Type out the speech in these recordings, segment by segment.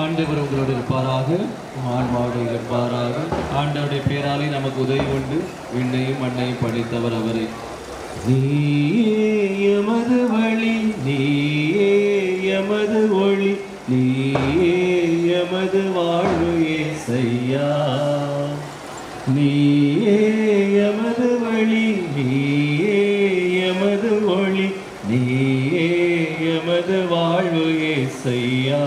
ஆண்டவர் உங்களோடு இருப்பாராக, ஆன்மாவோடு இருப்பாராக. ஆண்டவருடைய பேராலே நமக்கு உதவி கொண்டு விண்ணையும் மண்ணையும் படைத்தவர் அவரே. நீயே எமது வழி, நீயே எமது ஒளி, நீயே எமது வாழ்வு இயேசையா. நீயே எமது வழி, நீயே எமது ஒளி, நீயே எமது வாழ்வு இயேசையா.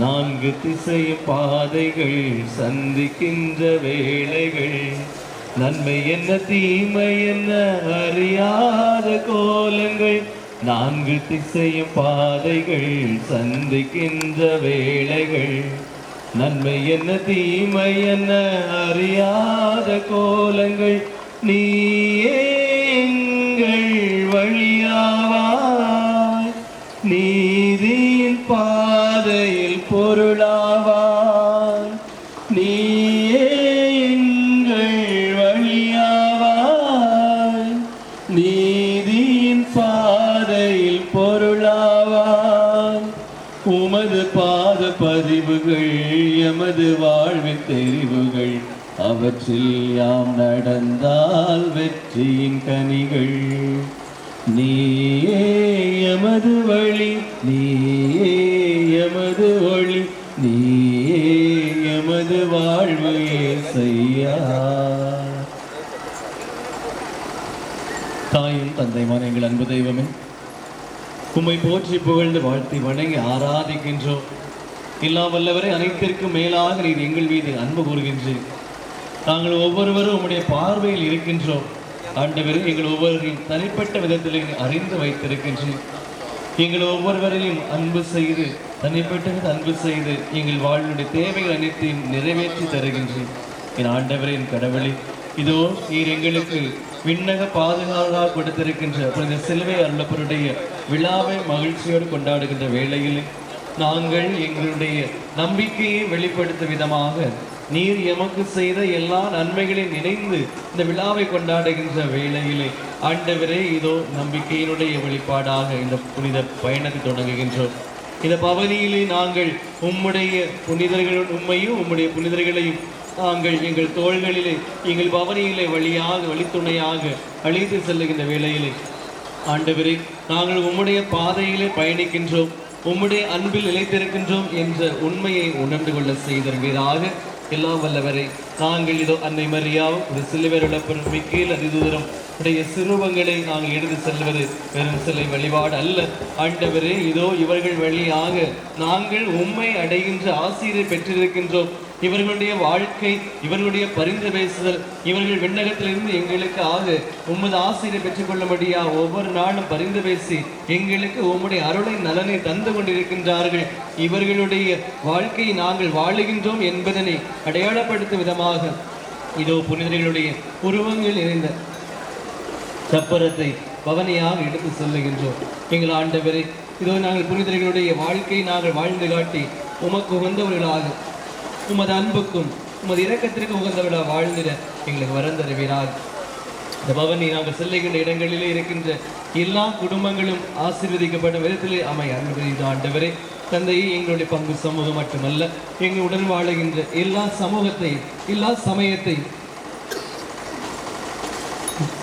நான்கு திசையும் பாதைகள் சந்திக்கின்ற வேளைகள், நன்மை என்ன தீமை என்ன அறியாத கோலங்கள். நான்கு திசையும் பாதைகள் சந்திக்கின்ற வேளைகள், நன்மை என்ன தீமை என்ன அறியாத கோலங்கள். நீயே எங்கள் வழியாவாய், நீதியின் பாதையில் பொருளாவாய். நீயே எங்கள் வழியாவாய், நீதியின் பாதையில் பொருளாவாய். உமது பாத பதிவுகள் எமது வாழ்வின் தெரிவுகள், அவற்றில் யாம் நடந்தால் வெற்றியின் கனிகள். நீயே எமது வழி, நீயே எமது ஒளி, நீயே எமது வாழ்வு இயேசையா. தாயும் தந்தையுமான எங்கள் அன்பு தெய்வமே, உம்மை போற்றி புகழ்ந்து வாழ்த்தி வணங்கி ஆராதிக்கின்றோம். எல்லாம் வல்லவரை அனைத்திற்கும் மேலாக நீர் எங்கள் மீது அன்பு கூறுகின்றேன். நாங்கள் ஒவ்வொருவரும் உம்முடைய பார்வையில் இருக்கின்றோம். ஆண்டவரே, எங்கள் ஒவ்வொருவரையும் தனிப்பட்ட விதத்தில் அறிந்து வைத்திருக்கின்றேன். எங்கள் ஒவ்வொருவரையும் அன்பு செய்து, தனிப்பட்ட அன்பு செய்து எங்கள் வாழ்வுடைய தேவைகள் அனைத்தையும் நிறைவேற்றி தருகின்றேன். என் ஆண்டவரே, என் கடவுளே, இதோ நீர் எங்களுக்கு விண்ணக பாதுகாப்பாக கொடுத்திருக்கின்ற புனித சிலுவை அருளப்பருடைய விழாவை மகிழ்ச்சியோடு கொண்டாடுகின்ற வேளையில் நாங்கள் எங்களுடைய நம்பிக்கையை வெளிப்படுத்தும் விதமாக நீர் எமக்கு செய்த எல்லா நன்மைகளையும் நினைந்து இந்த விழாவை கொண்டாடுகின்ற வேளையிலே ஆண்டவரே, இதோ நம்பிக்கையினுடைய வெளிப்பாடாக இந்த புனித பயணத்தை தொடங்குகின்றோம். இந்த பவனியிலே நாங்கள் உம்முடைய புனிதர்கள், உம்மையும் உம்முடைய புனிதர்களையும் நாங்கள் எங்கள் தோள்களிலே எங்கள் பவனியிலே வழித்துணையாக அழைத்து செல்லுகின்ற வேளையிலே ஆண்டவரே, நாங்கள் உம்முடைய பாதையிலே பயணிக்கின்றோம், உம்முடைய அன்பில் நிலைத்திருக்கின்றோம் என்ற உண்மையை உணர்ந்து கொள்ள செய்தவீராக. எல்லாம் வல்லவரை, நாங்கள் இதோ அன்னை மரியாவும் ஒரு சிலுவையுள்ள மிக்கேல் அதிதூதரும் உடைய சிறுவங்களை நாங்கள் எடுத்து செல்வது வெறும் சிலை வழிபாடு அல்ல. ஆண்டவரே, இதோ இவர்கள் வழியாக நாங்கள் உம்மை அடைகின்ற ஆசீரை பெற்றிருக்கின்றோம். இவர்களுடைய வாழ்க்கை, இவர்களுடைய பரிந்து பேசுதல், இவர்கள் விண்ணகத்திலிருந்து எங்களுக்கு உமது ஆசீரை பெற்றுக்கொள்ளும்படியா ஒவ்வொரு நாளும் பரிந்து பேசி எங்களுக்கு உம்முடைய அருளை நலனை தந்து கொண்டிருக்கின்றார்கள். இவர்களுடைய வாழ்க்கையை நாங்கள் வாழுகின்றோம் என்பதனை அடையாளப்படுத்தும் விதமாக இதோ புனிதர்களுடைய உருவங்கள் நிறைந்த சப்பரத்தை பவனியாக எடுத்து செல்லுகின்றோம். எங்கள் ஆண்டவரே, இதோ நாங்கள் புனிதர்களுடைய வாழ்க்கையை நாங்கள் வாழ்ந்து காட்டி உமக்கு உகந்தவர்களாக, உமது அன்புக்கும் உமது இரக்கத்திற்கும் உகந்தவர்களாக வாழ்ந்திட எங்களுக்கு வரம் தருவீராக. இந்த பவனி நாங்கள் செல்லுகின்ற இடங்களிலே இருக்கின்ற எல்லா குடும்பங்களும் ஆசீர்வதிக்கப்பட்ட விதத்திலே அமைய ஆண்டவரே. தந்தையை எங்களுடைய பங்கு சமூகம் மட்டுமல்ல, எங்களுடன் வாழுகின்ற எல்லா சமூகத்தையும் எல்லா சமயத்தையும்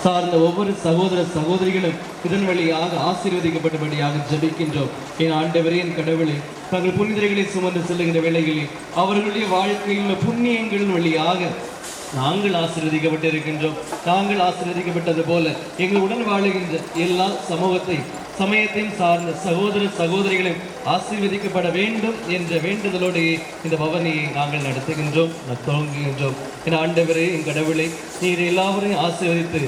சார்ந்த ஒவ்வொரு சகோதர சகோதரிகளும் இதன் வழியாக ஆசீர்வதிக்கப்பட்டபடியாக ஜெபிக்கின்றோம். என் ஆண்டவரே, என் கடவுளே, தங்கள் புனிதர்களை சுமந்து செல்லுகின்ற வேளைகளில் அவர்களுடைய வாழ்க்கையில் புண்ணியங்களின் வழியாக நாங்கள் ஆசீர்வதிக்கப்பட்டிருக்கின்றோம். நாங்கள் ஆசீர்வதிக்கப்பட்டது போல எங்கள் உடன் வாழுகின்ற எல்லா சமயத்தையும் சார்ந்த சகோதர சகோதரிகளையும் ஆசீர்வதிக்கப்பட வேண்டும் என்ற வேண்டுதலோடு இந்த பவனியை நாங்கள் நடத்துகின்றோம், துவங்குகின்றோம். என் ஆண்டவரே, என் கடவுளை, நீர் எல்லாவரையும் ஆசீர்வதித்து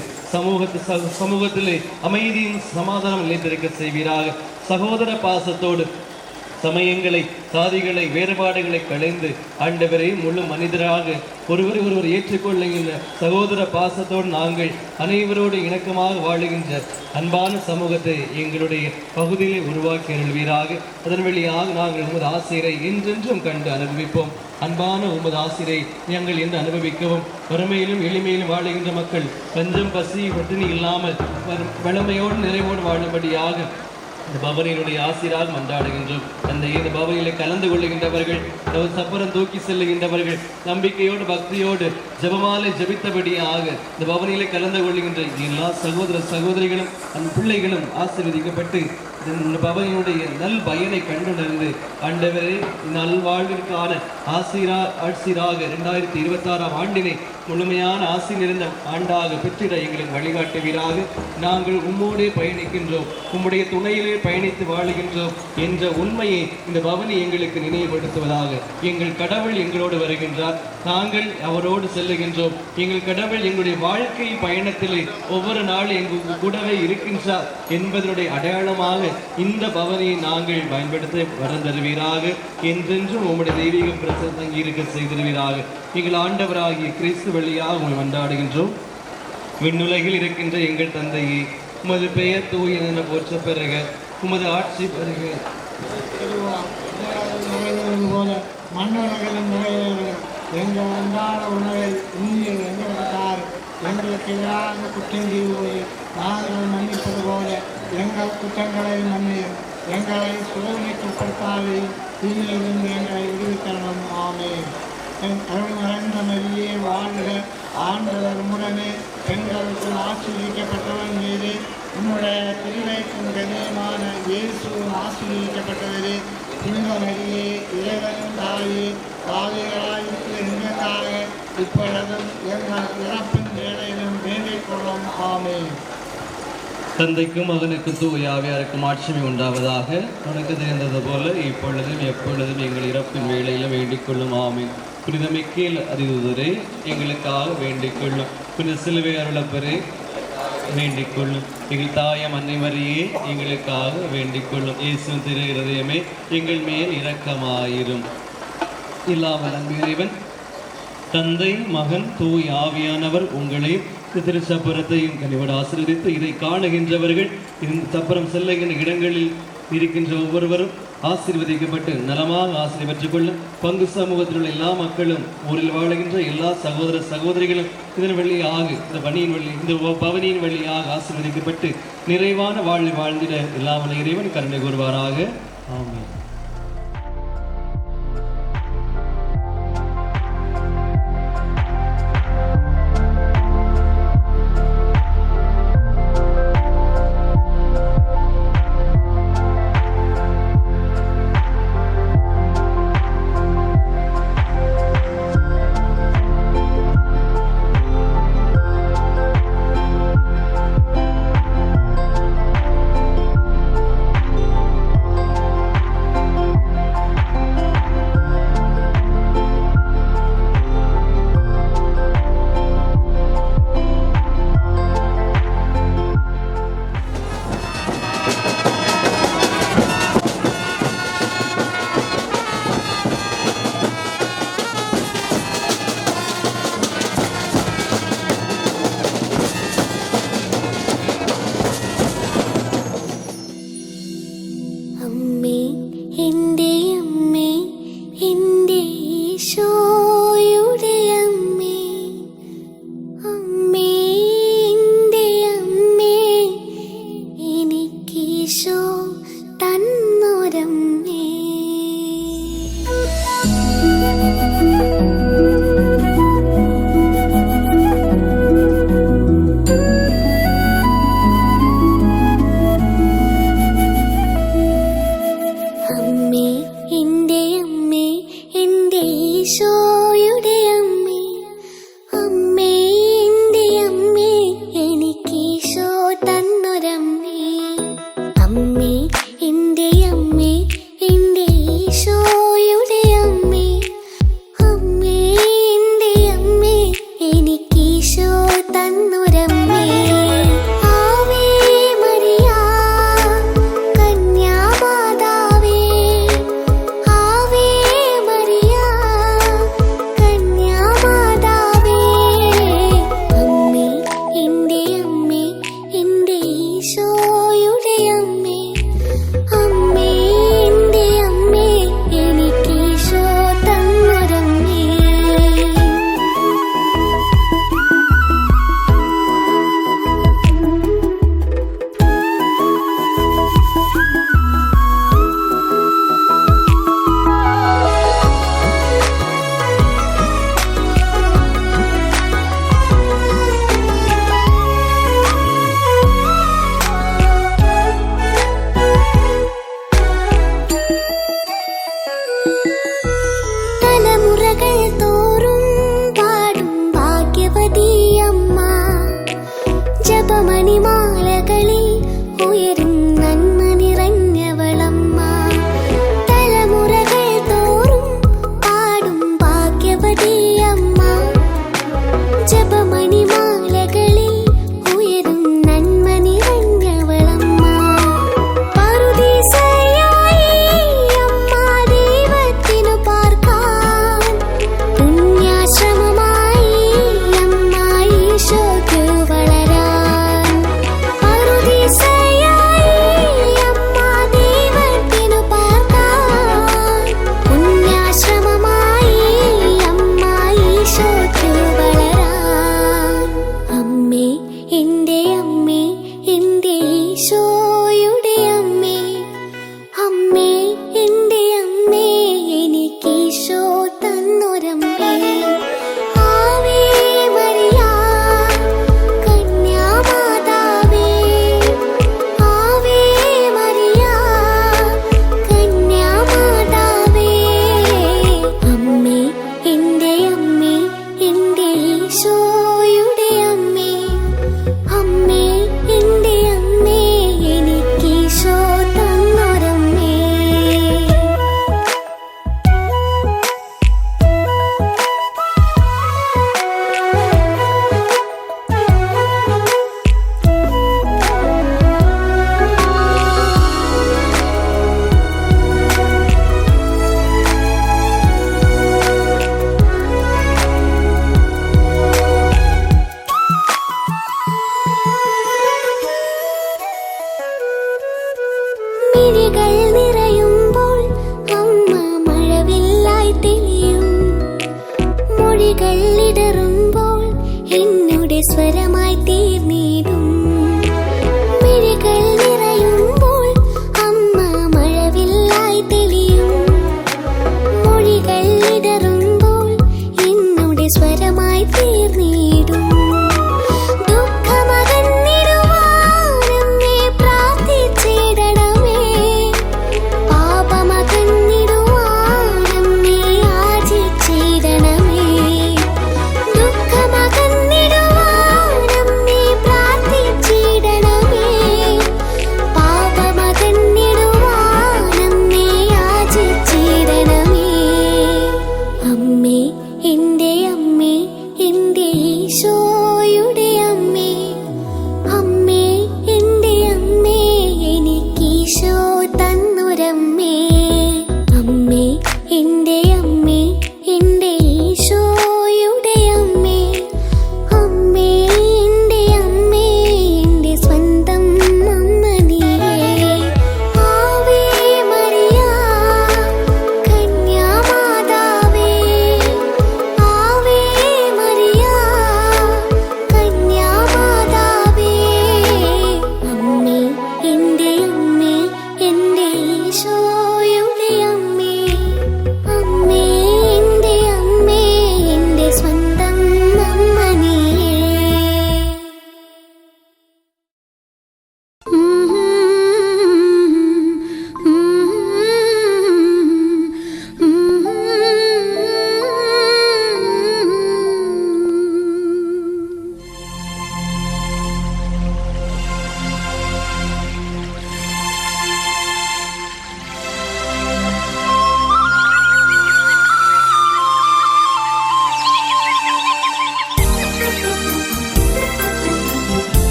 சமூகத்திலே அமைதியும் சமாதானம் நிலைத்திருக்க செய்வீராக. சகோதர பாசத்தோடு சமயங்களை, சாதிகளை, வேறுபாடுகளை களைந்து ஆண்டவரை முழு மனிதராக ஒருவரை ஒருவர் ஏற்றுக்கொள்ளுகின்ற சகோதர பாசத்தோடு நாங்கள் அனைவரோடு இணக்கமாக வாழுகின்ற அன்பான சமூகத்தை எங்களுடைய பகுதியிலே உருவாக்கி அருள்வீராக. அதன் வழியாக நாங்கள் உமது ஆசிரியரை என்றென்றும் கண்டு அனுபவிப்போம். அன்பான உமது ஆசிரியரை நாங்கள் என்று அனுபவிக்கவும், வறுமையிலும் எளிமையிலும் வாழுகின்ற மக்கள் பஞ்சம் பசி பட்டினி இல்லாமல் வளமையோடு நிறைவோடு வாழும்படியாக இந்த பவனியினுடைய ஆசிரியராக மன்றாடுகின்றோம். அந்த இந்த பவனியிலே கலந்து கொள்ளுகின்றவர்கள், சப்பரம் தூக்கி செல்லுகின்றவர்கள், நம்பிக்கையோடு பக்தியோடு ஜபமாலை ஜபித்தபடியாக இந்த பவனியிலே கலந்து கொள்ளுகின்ற எல்லா சகோதர சகோதரிகளும் அந்த பிள்ளைகளும் ஆசீர்வதிக்கப்பட்டு இந்த பவனியினுடைய நல் பயனை கண்டுணர்ந்து ஆண்டவரே நல்வாழ்விற்கான ஆட்சியராக 2026 ஆண்டினை முழுமையான ஆசி நிறைந்த ஆண்டாக பெற்றிட எங்களுக்கு வழிகாட்டுவீராக. நாங்கள் உம்மோடே பயணிக்கின்றோம், உம்முடைய துணையிலே பயணித்து வாழுகின்றோம் என்ற உண்மையை இந்த பவனி எங்களுக்கு நினைவுபடுத்துவதாக. எங்கள் கடவுள் எங்களோடு வருகின்றார், நாங்கள் அவரோடு செல்லுகின்றோம். எங்கள் கடவுள் எங்களுடைய வாழ்க்கை பயணத்திலே ஒவ்வொரு நாளும் எங்கள் கூடவே இருக்கின்றார் என்பதனுடைய அடையாளமாக இந்த பவனியை நாங்கள் பயன்படுத்த வரந்தருவீராக. என்றென்றும் உம்முடைய தெய்வீக பிரசன்னம் தங்கி இருக்க செய்திருவீராக. எங்கள் ஆண்டவராகிய கிறிஸ்து வழியாக உங்களை கொண்டாடுகின்றோம். விண்ணுலகில் இருக்கின்ற எங்கள் தந்தையே, உமது பெயர் தூயது என போற்ற பெறுக, உமது ஆட்சி பெறுக. மண்ணுலகிலும் எங்கள் அன்றாட உணவை நீங்கள் எங்களுக்கு எங்களுக்கு எதிராக குற்றம் செய்வோரை நாங்கள் மன்னிப்பது போல எங்கள் குற்றங்களை மன்னியும், எங்களை சோதனைக்கு உட்படுத்தாதே, தீயிலிருந்து எங்களை விடுவித்தரணும். ஆமென். அருள் நிறைந்த மரியே வாழ்க, ஆண்டவர் உம்முடனே, பெண்களுக்கு ஆசீர்வதிக்கப்பட்டவன் மீது உம்முடைய திருவயிற்றின் கனியமான இயேசுவும் ஆசீர்வதிக்கப்பட்டவரே. புனித மரியே, இறைவனின் தாயே, பாவிகளாயிருக்கிற எங்களுக்காக இப்பொழுதும் எங்கள் இறப்பின் வேளையிலும் வேண்டிக் கொள்ளும். ஆமென். தந்தைக்கும் மகனுக்கும் தூய ஆவியாருக்கும் ஆட்சிமை உண்டாவதாக. உனக்கு தெரிந்தது போல இப்பொழுதும் எப்பொழுதும் எங்கள் இறப்பின் வேளையிலும் வேண்டிக் கொள்ளும். ஆமென். புனித மிக்கேல் அதிதூதரே, எங்களுக்காக வேண்டிக் கொள்ளும். புனித சிலுவை அருளப்பரே, வேண்டிக் கொள்ளும். எங்கள் தாயம் அன்னை மரியே, எங்களுக்காக வேண்டிக் கொள்ளும். இயேசு திரு இருதயமே, எங்கள் மேல் இரக்கமாயிரும். இல்லாமல் அன்பு இறைவன் தந்தை, மகன், தூய் ஆவியானவர் உங்களை திருச்சப்பரத்தையும் கனிவோடு ஆசீர்வதித்து இதை காணுகின்றவர்கள், இந்த சப்பரம் செல்லுகின்ற இடங்களில் இருக்கின்ற ஒவ்வொருவரும் ஆசீர்வதிக்கப்பட்டு நலமாக ஆசிரியை பெற்றுக்கொள்ளும். பங்கு சமூகத்தில் உள்ள எல்லா மக்களும், ஊரில் வாழுகின்ற எல்லா சகோதர சகோதரிகளும் இதன் வழியாக இந்த பவனியின் வழியாக ஆசீர்வதிக்கப்பட்டு நிறைவான வாழ்வை வாழ்ந்திட எல்லாவல்ல இறைவன் கருணை கூறுவாராக. ஆமென். Me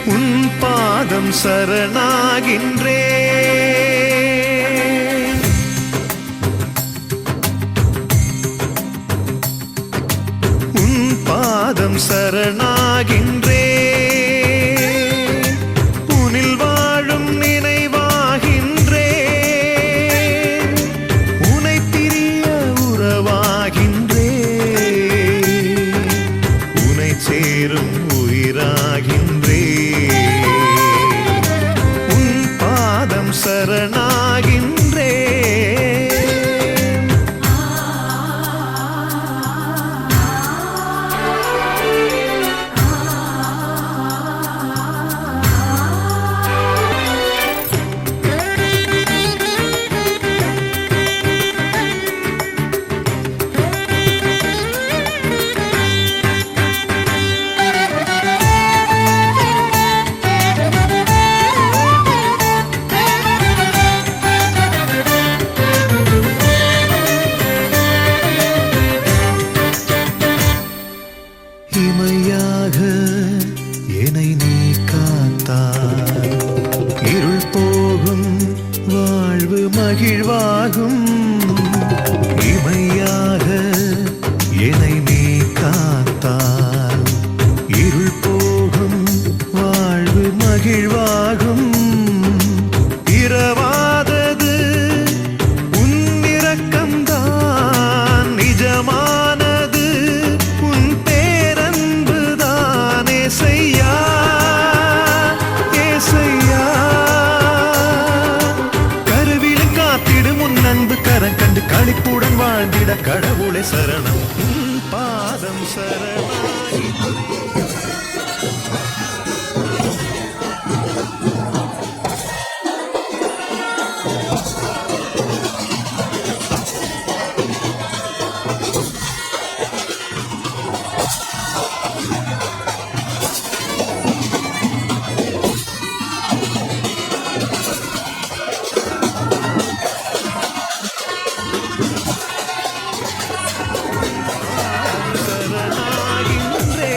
உன் பாதம் சரணாகின்றே. உன் பாதம் சரணாகின்றே. உனில் வாழும் நினைவாகின்றே. உனை பிரிய உறவாகின்றே. உனை சேரும் உயிராகின்றே. உன் பாதம் சரணாகின்றே. இமையாக என்னை நீ காத்தாய். இருள் போகும் வாழ்வு மகிழ்வாகும். இமையாக என்னை நீ காத்தாய். இருள் போகும் வாழ்வு மகிழ்வாகும். இரவாதது உன் இரக்கம்தான் நிஜமானது. உன் பேரன்புதான் ஏசையா, ஏசையா. கருவிலும் காத்திடும் உன் அன்பு கரம் கண்டு களிப்புடன் வாழ்ந்திட கடவுளே சரணம். உன் பாதம் சரணாகி. சரணாகின்றே.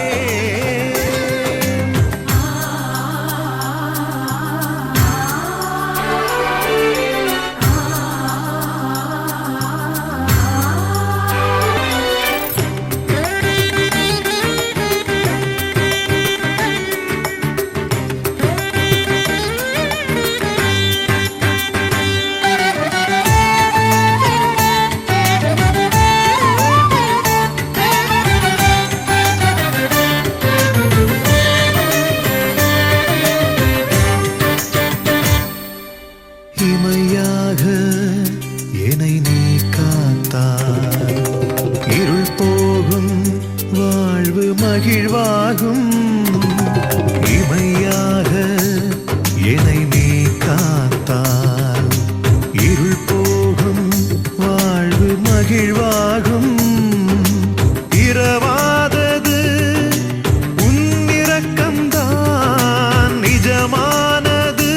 இமையாக என்னை நீ காத்தாய். இருள் போகும் வாழ்வு மகிழ்வாகும். இமையாக என்னை நீ காத்தாய். இருள் போகும் வாழ்வு மகிழ்வாகும். இரவாதது உன் இரக்கம்தான் நிஜமானது.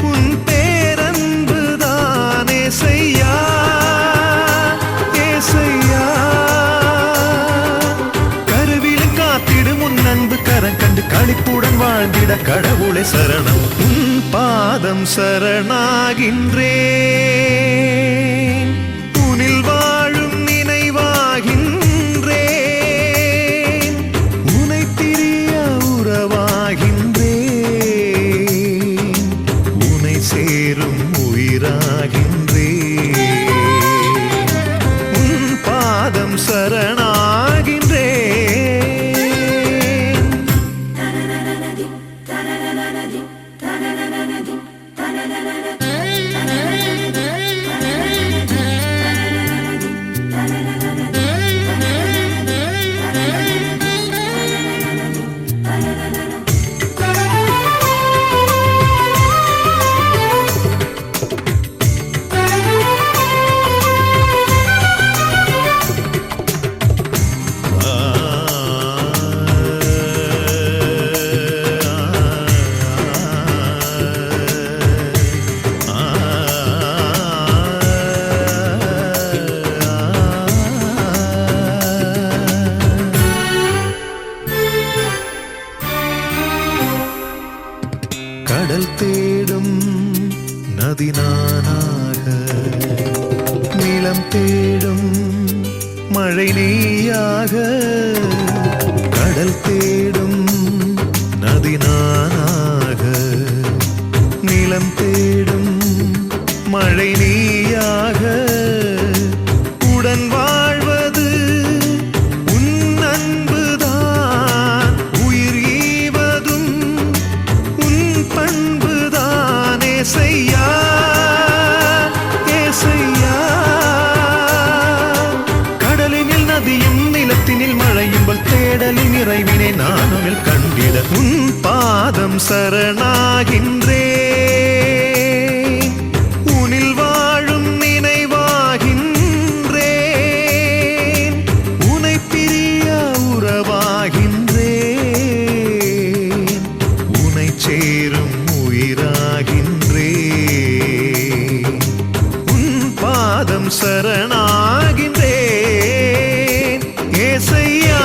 உன் பேரன்புதான் ஏசையா, ஏசையா. கருவிலும் காத்திடும் உன் அன்பு கரம் கண்டு களிப்புடன் வாழ்ந்திட கடவுளே சரணம். உன் பாதம் சரணாகின்றேன். உனில் வாழும் நினைவாகின்றேன். உனை பிரிய உறவாகின்றேன். உனை சேரும் உயிராகின்றேன். உன் பாதம் சரணாகின்றேன். கடல் தேடும் நதி நானாக, நிலம் தேடும் மழை நீயாக. கடல் தேடும் நதி நானாக, நிலம் தேடும் மழை நீயாக. உடன் வாழ்வது உன் அன்புதான், உயிர் ஈவதும் உன் பண்புதான். ஏசையா ஏசையா, கடலினில் நதியும் நிலத்தினில் மழையும் போல் தேடலின் நிறைவினை நான் உன்னில் கண்டிட உன் பாதம் சரணாகின்றே. உனில் வாழும் நினைவாகின்றேன், உனை பிரிய உறவாகின்றேன், உனை சேரும் உயிராகின்றேன். உன் பாதம் சரணாகின்றேன் ஏசையா.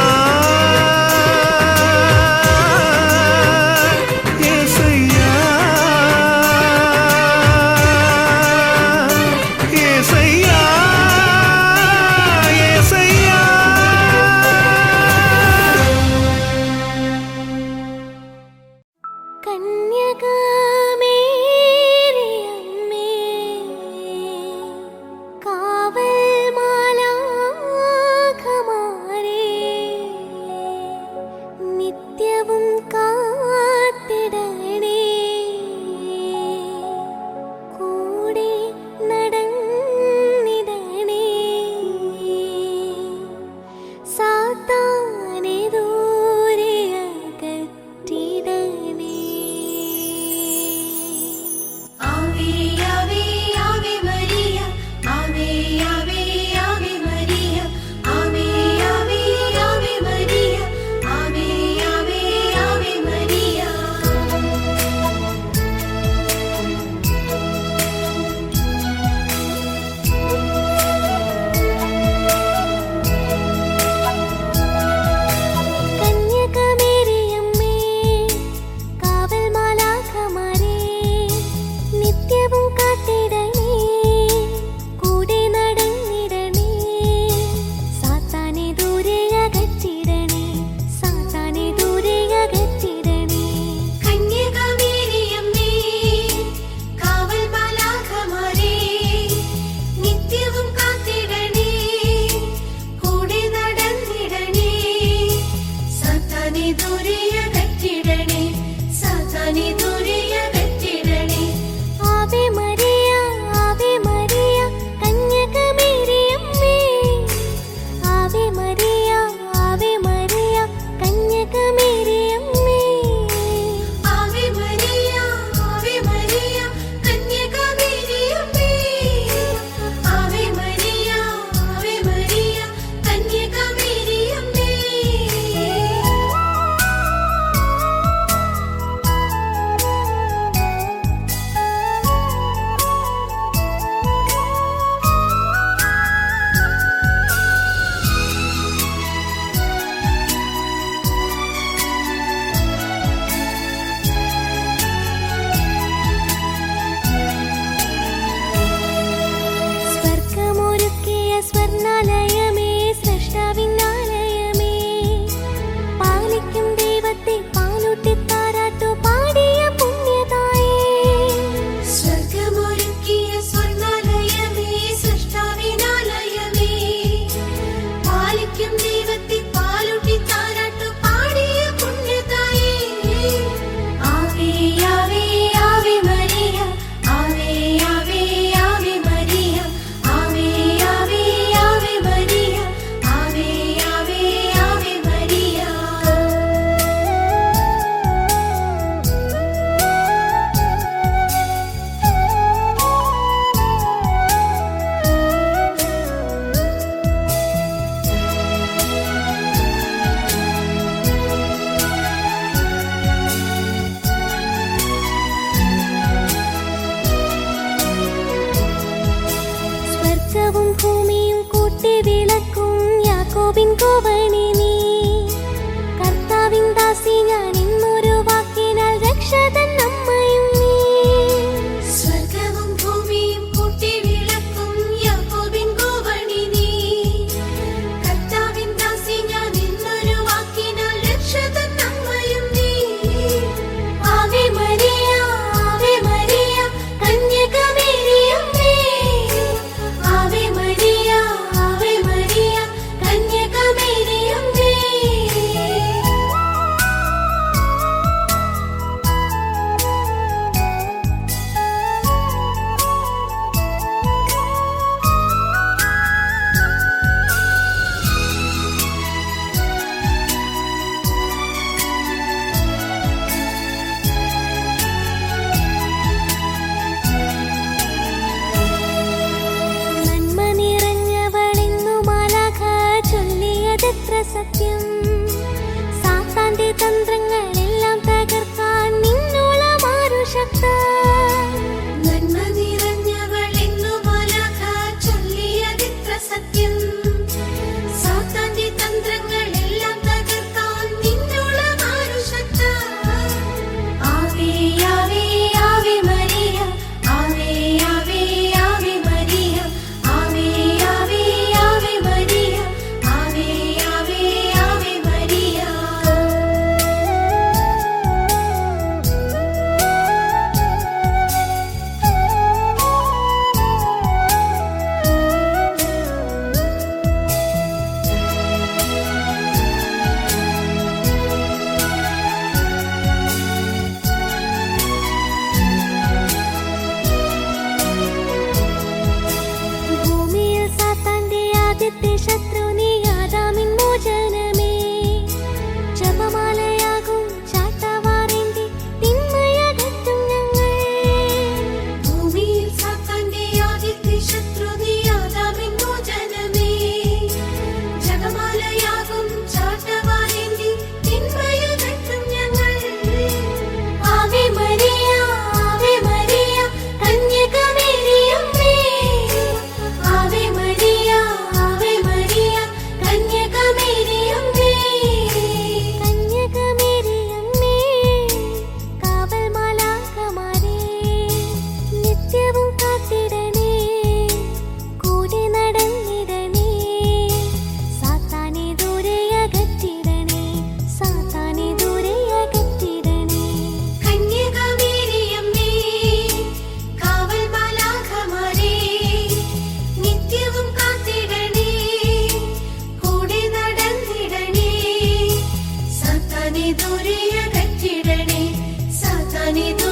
Maria,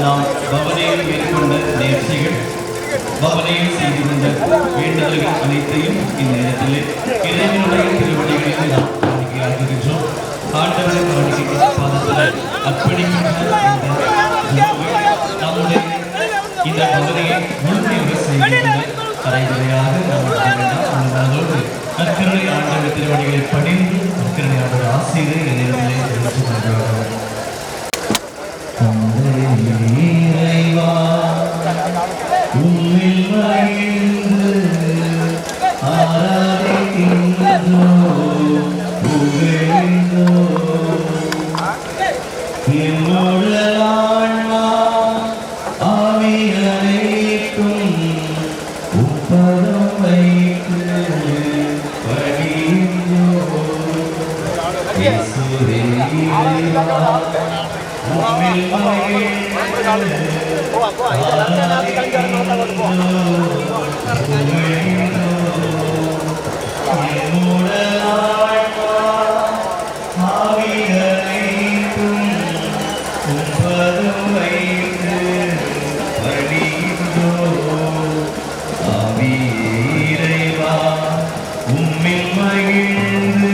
நாம் பவனையில் மேற்கொண்ட நேர்ச்சிகள், பவனையில் செய்து கொண்ட வேண்டுதல்கள் அனைத்தையும் இந்நேரத்தில் இறைவனுடைய திருவடிகளில் நாம் காணிக்கையாக்குகின்றோம். ஆண்டவரின் காணிக்கை பாதத்தில் அர்ப்பணிக்கின்ற நம்முடைய இந்த பவனையை முழுமையாக செய்கின்ற கரைமுறையாக நாம் அதோடு நற்கருணை ஆண்டவர் திருவடிகளை பணிந்து நற்கருணை ஆண்டவர் ஆசிரியரை இந்நேரத்திலே தெரிவித்து கொண்டாடுவார். இறைவா உம்மில் மகிழ்ந்து ஆராதிக்கின்றோம், புகழ்கின்றோம். என்னுடைய ஆன்மா ஆவி அனைத்தும் உப்பதம் வைத்து பணிகின்றோம். இயேசுவே இறைவா உம்மில் மகிழ்ந்து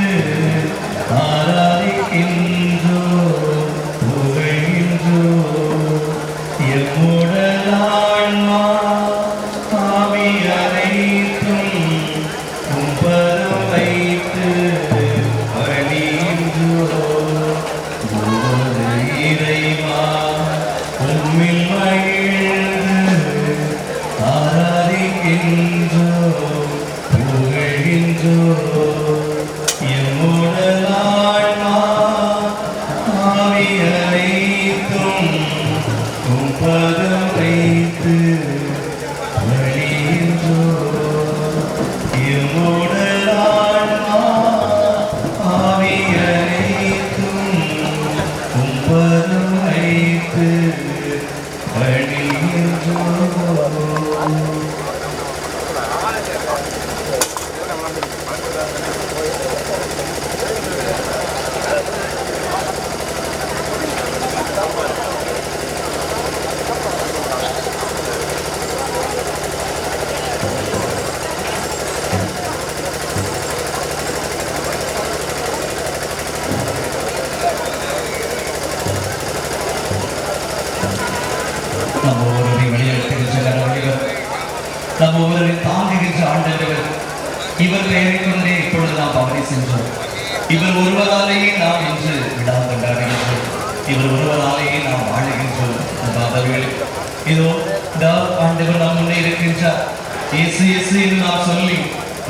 நம்ம ஒருவரை தாங்குகின்ற ஆண்டவர் இவர் பெயரை கொண்டே இப்பொழுது நாம் பவனி சென்றோம். இவர் ஒருவராலேயே நாம் இன்று விழா கொண்டாடுகின்றோம். இவர் ஒருவராலேயே நாம் வாழுகின்றோம். இதோ ஆண்டவர் நாம் முன்னே இருக்கின்றார். இயேசு இயேசு என்று நாம் சொல்லி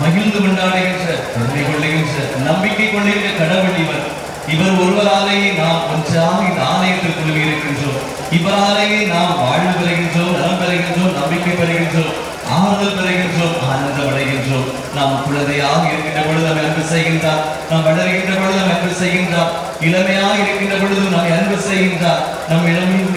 மகிழ்ந்து கொண்டாடுகின்ற, பெருமை கொள்ளுகின்ற, நம்பிக்கை கொள்ளுகின்ற கடவுள் இவர். இவர் ஒருவராலேயே நாம் ஒன்றாக இந்த ஆலயத்தில் குழுவி இருக்கின்றோம். இவராலேயே நாம் வாழ்வு பெறுகின்றோம், நலம் பெறுகின்றோம், நம்பிக்கை பெறுகின்றோம், ஆறுதல் பெறுகின்றோம், ஆனந்தம் அடைகின்றோம். நாம் குழந்தையாக இருக்கின்ற பொழுது நாம் அன்பு செய்கின்றார். நாம் வளர்கின்ற பொழுது நாம் அன்பு செய்கின்றார். இளமையாக இருக்கின்ற பொழுது நாம் அன்பு செய்கின்றார். நம்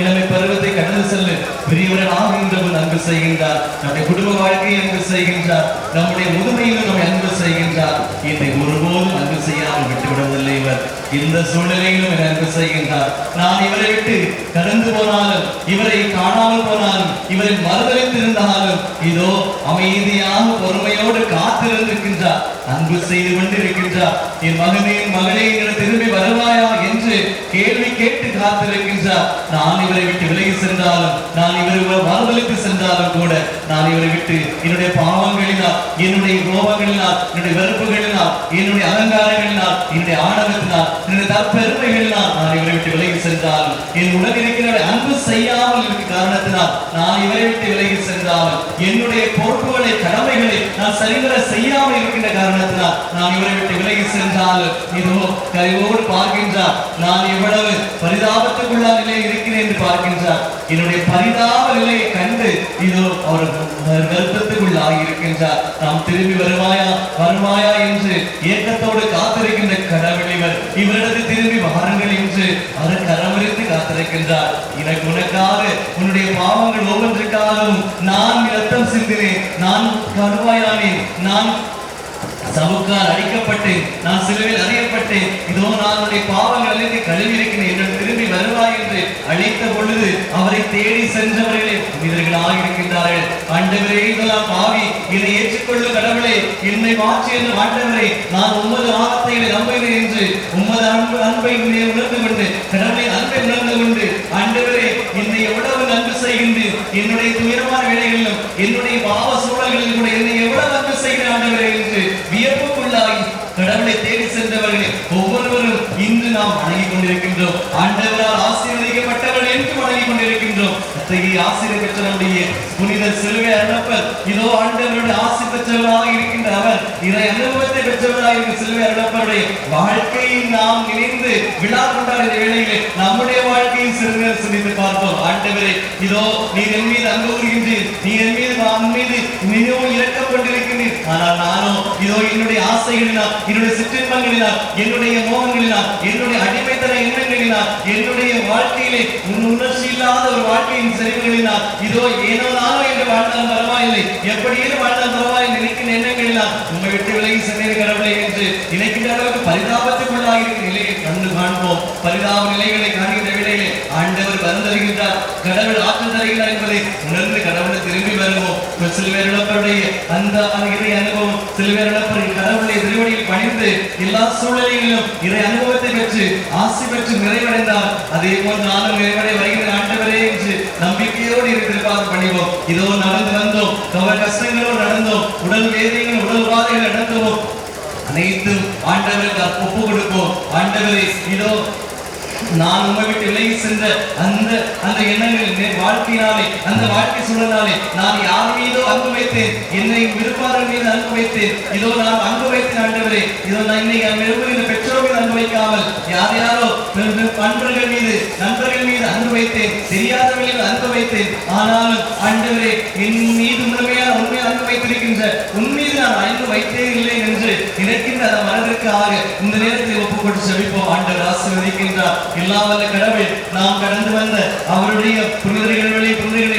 இளமை பருவத்தை கடந்து செல்ல பெரியவர்கள் ஆகின்ற போது அன்பு செய்கின்றார். நம்முடைய குடும்ப வாழ்க்கையை அன்பு செய்கின்றார். நம்முடைய முதுமையிலும் நம்ம அன்பு செய்கின்றார். இதை ஒருபோதும் அன்பு செய்யாமல் விட்டுவிடுவதில்லை. இவர் இந்த சூழ்நிலையிலும் அன்பு செய்கின்றார். நான் இவரை விட்டு கடந்து போனாலும், இவரை காணாமல் போனாலும், இவரை மறுதளித்திருந்தாலும் இதோ அமைதியாக பொறுமையோடு காத்திருக்கின்றார். அன்பு செய்து கொண்டிருக்கின்றார். என் மகனே, என் மகளே, திரும்பி வருவாயா என்று கேள்வி கேட்டு காத்திருக்கின்றார். நான் இவரை விட்டு விலகி சென்றாலும், நான் இவரை மறுதளித்து சென்றாலும் கூட, நான் இவரை விட்டு என்னுடைய பாவங்களினால், என்னுடைய கோபங்களினால், என்னுடைய வெறுப்புகளினால், என்னுடைய அலங்காரங்களினால், என்னுடைய ஆணவத்தினால், என்னுடைய தற்பெருமைகளினால் நான் இவரை விட்டு விலகி சென்றாலும், என் உடன் இருக்கிற அன்பு செய்யாமல் இருக்க காரணத்தினால் நான் இவரை விட்டு விலகி சென்றாலும், என்னுடைய பொறுப்புகளை, கடமைகளை நான் சரிவர செய்யாமல் இருக்கின்ற காரணத்தினால் நான் இவரை விட்டு விலகி சென்றாலும் இதோ கரிவோடு பார்க்கின்றார். நான் எவ்வளவு பரிதாபத்துக்குள்ள நிலையில் இருக்கிறேன் என்று பார்க்கின்றார். என்னுடைய பரிதாப நிலையை கண்டு இதோ அவர் வருத்தத்துக்குள்ளாகி இருக்கின்றார். நாம் திரும்பி வருவாயா வருவாயா என்று ஏக்கத்தோடு காத்திருக்கின்ற கடவுள் இவர். இவரிடத்து திரும்பி வாருங்கள் என்று அவர் கரமறித்து காத்திருக்கின்றார். எனக்கு உனக்காக, உன்னுடைய பாவங்கள் ஒவ்வொன்றுக்காகவும் நான் இரத்தம் சிந்தினேன், நான் கடுவாயானேன், நான் சவுக்கால் அடிக்கப்பட்டேன், நான் சிலுவையில் அறியப்பட்டேன். இதோ நான் உன்னுடைய பாவங்கள் அனைத்து கழுவி இருக்கிறேன், என்னுடன் திரும்பி வருவாய் என்று அழைத்த பொழுது அவரை தேடி சென்றவர்களே புனிதர்களாக இருக்கின்றார்கள். ஆண்டவரே, இதெல்லாம் பாவி, என்னை ஏற்றுக்கொள்ளும் கடவுளே, என்னை மாற்றி என்று ஆண்டவரே, நான் உமது ஆகத்தை நம்புகிறேன் என்று உமது அன்பை உணர்ந்து கொண்டு, கடவுளின் அன்பை உணர்ந்து கொண்டு, ஆண்டவரே, என்னை எவ்வளவு அன்பு செய்கின்றேன், என்னுடைய துயரமான வேலைகளிலும் என்னுடைய பாவ சூழல்களில் கூட என்னை எவ்வளவு அன்பு செய்கிற ஆண்டவரே என்று வியப்புக்குள்ளாகி கடவுளை தேடி சென்றவர்களே ஒவ்வொருவரும் இன்று நாம் வணங்கிக் கொண்டிருக்கின்றோம். ஆண்டவரால் ஆசீர்வதிக்கப்பட்டவர்கள் என்று வணங்கிக் கொண்டிருக்கின்றோம். அத்தகைய ஆசீர்வாதம் பெற்ற நம்முடைய புனித சிலுவை அருளப்பர் இதோ ஆண்டவருடைய ஆசீர் பெற்றவராக இருக்கின்ற அவர், இறை அனுபவத்தை பெற்றவராக இருக்கிற சிலுவை அருளப்பருடைய வாழ்க்கையை நாம் நினைந்து விழா கொண்டாடிய வேளையிலே நம்முடைய வாழ்க்கையை சிறுநேரம் சிந்தித்து பார்ப்போம். ஆண்டவரே, இதோ நீர் என் மீது அன்பு கூறுகின்றீர், நீர் என் மீது மிகவும் இரக்கம் கொண்டிருக்கின்றீர். ஆனால் நானோ இதோ என்னுடைய ஆசைகளினால், என்னுடைய சிற்றின்பங்களினால், என்னுடைய மோகங்களினால், என்னுடைய அடிமைத்தன எண்ணங்களினால், என்னுடைய வாழ்க்கையிலே உணர்ச்சி இல்லாத ஒரு வாழ்க்கையின் செறிவுகளினால், இதோ ஏனோ நானோ என்று வாழ்ந்தால் பரவாயில்லை, எப்படியும் வாழ்ந்தால் பரவாயில்லை நினைக்கிற எண்ணங்களினால் உண்மை விட்டு விலகி சென்றேன் கடவுளை என்று நினைக்கின்ற அளவுக்கு பரிதாபத்துக்குள்ளாக இருக்கிற நிலையை கண்டு காண்போம். பரிதாப நிலைகளை காண்கின்ற வேளையிலே ஆண்டவர் வருந்தருகின்றார், கடவுள் ஆற்றல் தருகிறார் என்பதை உணர்ந்து கடவுளை திரும்பி வருவோம். சிலுவையர் இழப்பருடைய அந்த இறை அனுபவம், சிலுவையர் இழப்பரின் கடவுளுடைய திருவடியில் பணிந்து எல்லா சூழலிலும் இறை அனுபவத்தை பெற்று ஆசி பெற்று நிறைவடைந்தார். அதே போல் நானும் நிறைவடை வருகிற ஆண்டவரே என்று நம்பிக்கையோடு இருக்கிறார் பணிவோம். இதோ நடந்து வந்தோம், கஷ்டங்களோடு நடந்தோம், உடல் வேதனைகள் உடல் உபாதைகள் நடந்தோம், அனைத்தும் ஆண்டவருக்கு ஒப்பு கொடுப்போம். ஆண்டவரே, இதோ நான் உண்மை விட்டு விலகி சென்ற அந்த எண்ணங்கள் வாழ்க்கையினாலே, அந்த வாழ்க்கை சூழலாலே நான் யார் மீதோ அன்பு வைத்தேன், என்னை விருப்பாளர் மீது அன்பு வைத்தேன், இதோ நான் அன்பு வைத்தேன் ஆண்டவரே, இதோ நான் இன்னைக்கு விரும்புகிற பெற்றோர் மீது அன்பு வைக்காமல் யாரோ நண்பர்கள் மீது அன்பு வைத்தேன், தெரியாதவர்கள் அன்பு வைத்தேன். ஆனாலும் ஆண்டவரே, என் மீது உண்மையான அன்பு வைத்திருக்கின்ற உன் மீது நான் அன்பு வைத்தே இல்லை என்று நினைக்கின்ற அந்த மனதிற்காக இந்த நேரத்தில் ஒப்புக்கொண்டு செபிப்போம். ஆண்டவர் ஆசீர்வதிக்கின்றார். எல்லா வல்ல கடவுள் நாம் கடந்து வந்த அவருடைய புனிதர்களை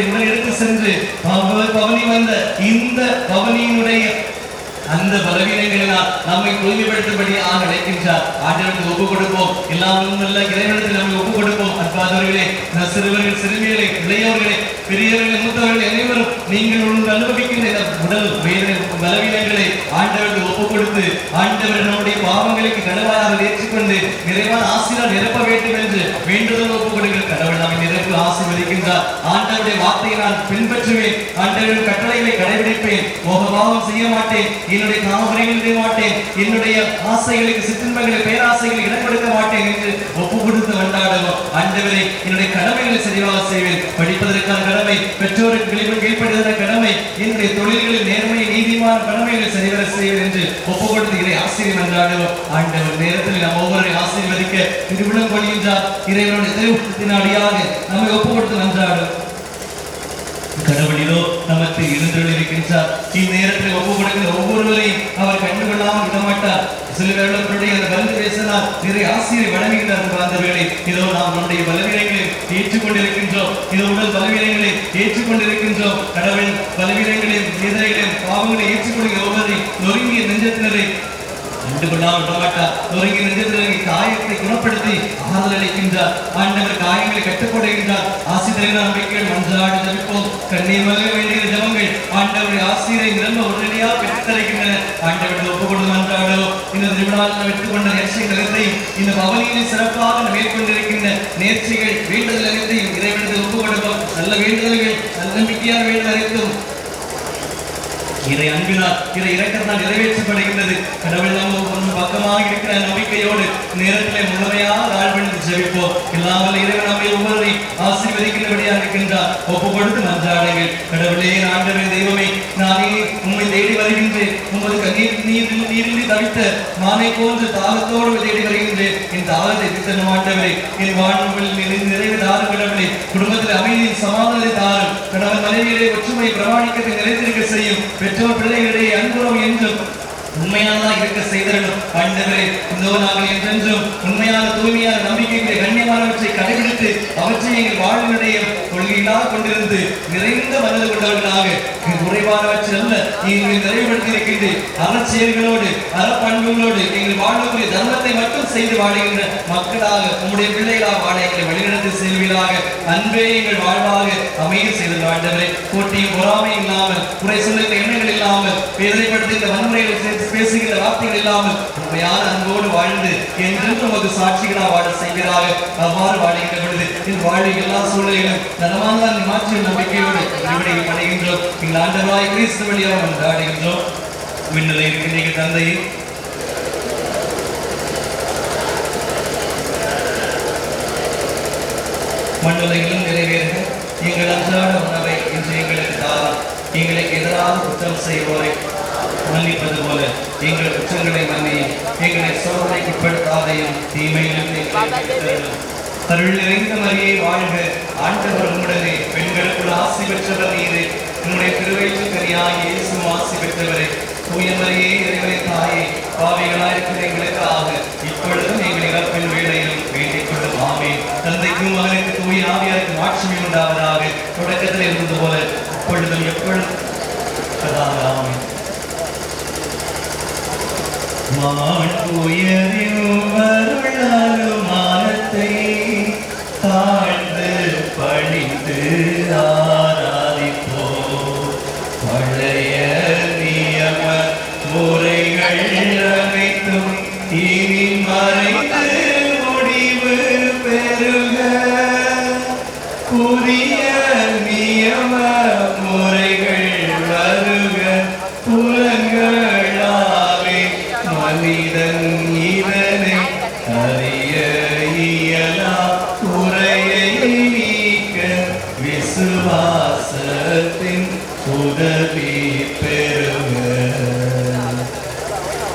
உடன் எடுத்து சென்று பவனி வந்த இந்த பவனியினுடைய அந்த பலவீனங்களினால் நம்மை தூய்மைப்படுத்தும்படியாக அழைக்கின்றார். ஆண்டவருக்கு ஒப்பு கொடுப்போம். எல்லாம் நல்ல இறைவனத்தில் நம்மை ஒப்பு கொடுப்போம். அன்பாதவர்களே, சிறுவர்கள், சிறுமிகளை, இளையவர்களை, பெரியவர்கள், மூத்தவர்கள் அனைவரும் நீங்கள் அனுபவிக்கின்ற உடல் பலவீனங்களை ஆண்டவருக்கு ஒப்பு கொடுத்து ஆண்டவர் நம்முடைய பாவங்களுக்கு கடவுளாக ஏற்றுக்கொண்டு நிறைவான ஆசீர்வாதம் நிரப்ப வேண்டும் என்று வேண்டுதல் ஒப்பு கொடுக்கிற கடவுள் நம்மை நிரப்பு ஆசீர்வதிக்கின்றார். ஆண்டவருடைய வார்த்தையை நான் பின்பற்றுவேன், ஆண்டவரின் கட்டளைகளை கடைபிடிப்பேன், மோகபாவம் செய்ய மாட்டேன், என்னுடைய காமபுரைகள் செய்ய மாட்டேன், என்னுடைய ஆசைகளுக்கு சிற்றின்பங்களை பேராசைகளை இடம் கொடுக்க மாட்டேன் என்று ஒப்பு கொடுத்து கொண்டாடுவோம். ஆண்டவரே, என்னுடைய கடமைகளை சரியாக செய்வேன், படிப்பதற்கான கடமை, பெற்றோருக்கு கீழ்ப்படுவதற்கான கடமை, என்னுடைய தொழில்களில் நேர்மையை நீதிமான கடமைகளை சரிவர செய்வேன் என்று ஒப்பு கொடுத்து இறை ஆசீர்வாதம் கொண்டாடுவோம். ஆண்டவர் நேரத்தில் நாம் ஒவ்வொரு ஆசீர்வதிக்க திருவிழம் கொள்கின்றார். இறைவனுடைய திருவுத்தினாடியாக நம்மை ஒப்பு கொடுத்து நன்றாடும் கடவுளிலோ நமக்கு இருந்திருக்கின்றார். இந்நேரத்தில் ஒப்பு கொடுக்கிற ஒவ்வொருவரையும் அவர் கண்டுகொள்ளாமல் விடமாட்டார். சில வேளைகளுடைய அந்த வந்து பேசினார், நிறைய ஆசிரியரை வழங்குகின்றார். அந்த வேளை இதோ நாம் நம்முடைய பலவீனங்களை ஏற்றுக்கொண்டிருக்கின்றோம், இதோ உடல் பலவீனங்களை ஏற்றுக்கொண்டிருக்கின்றோம். கடவுள் பலவீனங்களையும் எதிரைகளையும் பாவங்களை ஏற்றுக்கொள்கிற ஒவ்வொருவரையும் நொறுங்கிய நெஞ்சத்தினரை கண்டுகொள்ளாமல் விடமாட்டார். நொறுங்கிய நெஞ்சத்தினரை காயத்தை குணப்படுத்தி ஆறுதல் அளிக்கின்றார். ஆண்டவர் காயங்களை கட்டுப்படுகின்றார். ஆசிரியர் நம்பிக்கைகள் மன்றாடி ஜபிப்போம். கண்ணீர் மல்க வேண்டிய ஜபங்கள் ஆண்டவருடைய ஆசிரியரை நிரம்ப உடனடியாக பெற்றுத்தருகின்றன. ஆண்டவர்கள் ஒப்பு கொடுத்து மன்றாடுவோம். இந்த திருவிழாவில் எடுத்துக்கொண்ட நேர்ச்சிகள் அனைத்தையும், இந்த பவனியை சிறப்பாக மேற்கொண்டிருக்கின்ற நேர்ச்சிகள் வேண்டுதல் அனைத்தையும் இறைவனத்தில் ஒப்பு கொடுப்போம். நல்ல வேண்டுதல்கள், நல்ல நம்பிக்கையான வேண்டுதல் அனைத்தும் இறை அன்பினால், இறை இரக்கத்தால் நிறைவேற்றப்படுகின்றது. கடவுள் நம்ம பக்கமாக இருக்கிற நம்பிக்கையோடு நேரத்தில் முழுமையாக வாழ்வெழுந்து ஜெபிப்போம். எல்லாவல்ல இறைவன் நம்மை ஒவ்வொருவரை ஆசீர்வதிக்கின்றபடியாக இருக்கின்றார். ஒப்பு கொடுத்து மன்றாடுங்கள். கடவுளே, ஆண்டவரே, தெய்வமே, நானே உம்மை தேடி வருகின்றேன். உமது நீரில் தவித்த மானை போன்று தாகத்தோடு தேடி வருகின்றேன். என் தாகத்தை திட்டன மாட்டவரே, என் வாழ்வில் நிறைவு தாரும். கடவுளே, குடும்பத்தில் அமைதியின் சமாதானத்தை தாரும். கடவுள் மனைவியிலே ஒற்றுமை பிரமாணிக்கத்தை நிறைந்திருக்க செய்யும். பெற்றோர் பிள்ளைகளிடையே அன்புறவு என்றும் உண்மையானதா இருக்க செய்தரணும். ஆண்டவரே, இதோ நாங்கள் என்றென்றும் உண்மையான தூய்மையான நம்பிக்கைகளை கண்ணியமானவற்றை கடைபிடித்து அவற்றை எங்கள் வாழ்வினுடைய கொள்கையிலாக கொண்டிருந்து நிறைந்த மனது கொண்டவர்களாக குறைவானவற்றை அல்ல நீங்கள் நிறைவுபடுத்தி இருக்கின்ற அறச்செயல்களோடு அறப்பண்புகளோடு எங்கள் வாழ்வுக்குரிய தர்மத்தை மட்டும் செய்து வாழுகின்ற மக்களாக உங்களுடைய பிள்ளைகளாக வாழ எங்களை வழிநடத்தி செல்வீராக. அன்பே எங்கள் வாழ்வாக அமைய செய்து ஆண்டவரே, போட்டியும் பொறாமை இல்லாமல் குறை சொல்லுகிற எண்ணங்கள் இல்லாமல் வேதனைப்படுத்துகிற வன்முறைகளை பேசுகிற வார்த்தைகள் இல்லாமல் உண்மையான அன்போடு வாழ்ந்து என்றும் நமக்கு சாட்சிகளாக வாழ செய்வீராக. அவ்வாறு வாழ்கின்ற பொழுது என் வாழ்வில் எல்லா சூழலிலும் நலமான மாற்றிய நம்பிக்கையோடு விடுதலை அடைகின்றோம். எங்கள் ஆண்டவராய் கிறிஸ்து வழியாக கொண்டாடுகின்றோம். விண்ணில் இருக்கின்ற தந்தையை மண்ணுலகிலும் நிறைவேற எங்கள் அன்றாட உணவை இன்று எங்களுக்கு தாரும். எங்களுக்கு எதிராக குற்றம் செய்வோரை மன்னிப்பது போல எங்கள் குற்றங்களை மன்னியும். எங்களை சோதனைக்கு உட்படுத்தாதையும் தீமையிலிருந்து அருள் நிறைந்த மரியை வாழ்க. ஆண்டவர் உம்முடனே, பெண்களுக்குள் ஆசி பெற்றவர் நீரே. உன்னுடைய திருவயிற்றின் கனியாகிய இயேசுவும் ஆசி பெற்றவரே. தூய மரியே, இறைவனின் தாயே, பாவிகளாயிருக்கிற எங்களுக்காக இப்பொழுதும் எங்கள் இறப்பின் வேளையிலும் வேண்டிக் கொள்ளும். ஆமென். தந்தைக்கும் மகனுக்கு தூய ஆவியாருக்கும் மாட்சிமை உண்டாவதாக. தொடக்கத்தில் இருந்தது போல இப்பொழுதும் எப்பொழுதும் ஆமென். மானத்தை தாழ்ந்து பணிந்து ஆராதிப்போ. பழைய நியம முறைகள் அனைத்தும் இனி மறைந்து முடிவு பெறுக. புதிய நியம முறைகள் வருக. புலங்களாலே மனிதன் இதனை அறிய இயலா. குறையை நீக்க விசுவாசத்தின் உதவி பெறுக.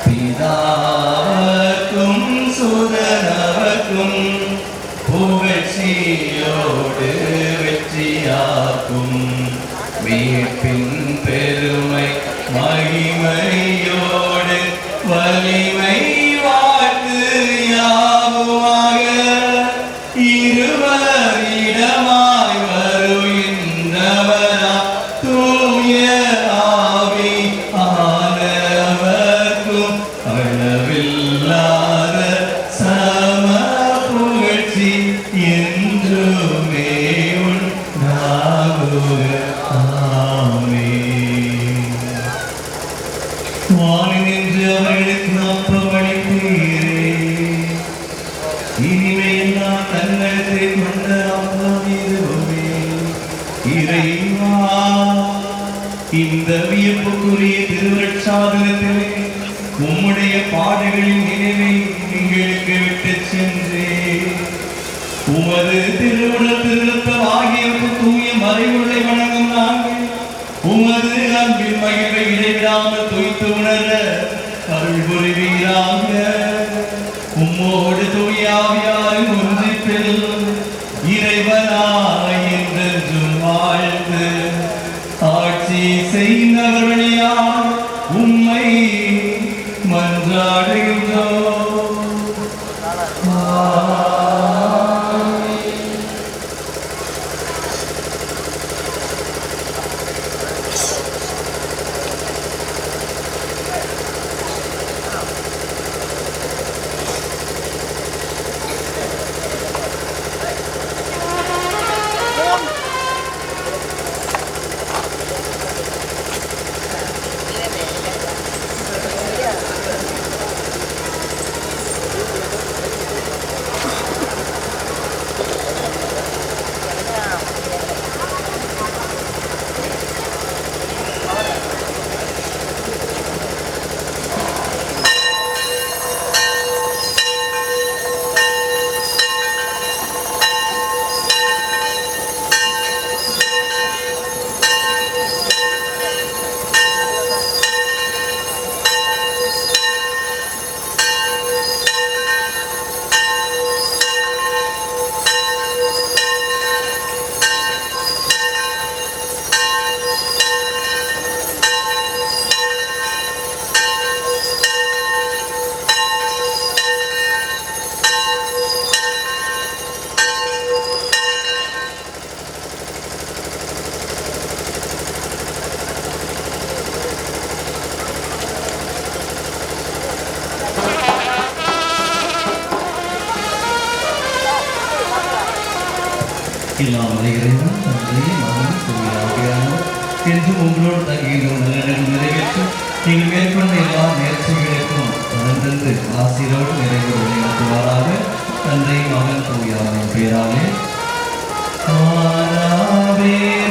பிதாவுக்கும் சுதனவர்க்கும் புகழ்ச்சியோடு வெற்றியாக்கும். மீட்பின் பெருமை மகிமையோடு வலிமை வாழ்த்து யாவுமாக. இருவரிடமாய் வருகின்றவரா தூய ஆவி ஆனவர்க்கும் அளவில்லாத சம புகழ்ச்சி என்றுமே உண்டாகுக. ஆமென். வானின்று அவர்களுக்கு அப்பமளித்தீரே. இனிமையெல்லாம் தன்னகத்தை கொண்ட அப்பம் இதுவே. இறைவா, இந்த வியப்புக்குரிய திருவருட்சாதனத்திலே உம்முடைய பாடுகளின் நினைவை எங்களுக்கு விட்டுச் சென்றே. உமது திருவுடல் திருத்தம் ஆகியவற்று தூய மறைவுகளை வணங்கும் நாங்கள் உமது அன்பின் மகிழ்வை இடைவிடாமல் துய்த்து உணர அருள் புரிவீராக. உம்மோடு தூய ஆவியாரின் ஒன்றிப்பில் இறைவனாய் என்றென்றும் வாழ்ந்து ஆட்சி செய்தவர்களால் உம்மை மன்றாடுகின்றோம். எல்லாம் இறைவன் தந்தை மகன் தூயாவியானவர் என்றும் உங்களோடு தங்கியிருக்கும் நல்ல நிறைவேற்ற நீங்கள் மேற்கொண்ட எல்லா முயற்சிகளுக்கும் தந்து ஆசிரோடு நிறைவோடு நடத்துவாராக. தந்தை மகன் தூயாவின் பேராலே ஆராவே.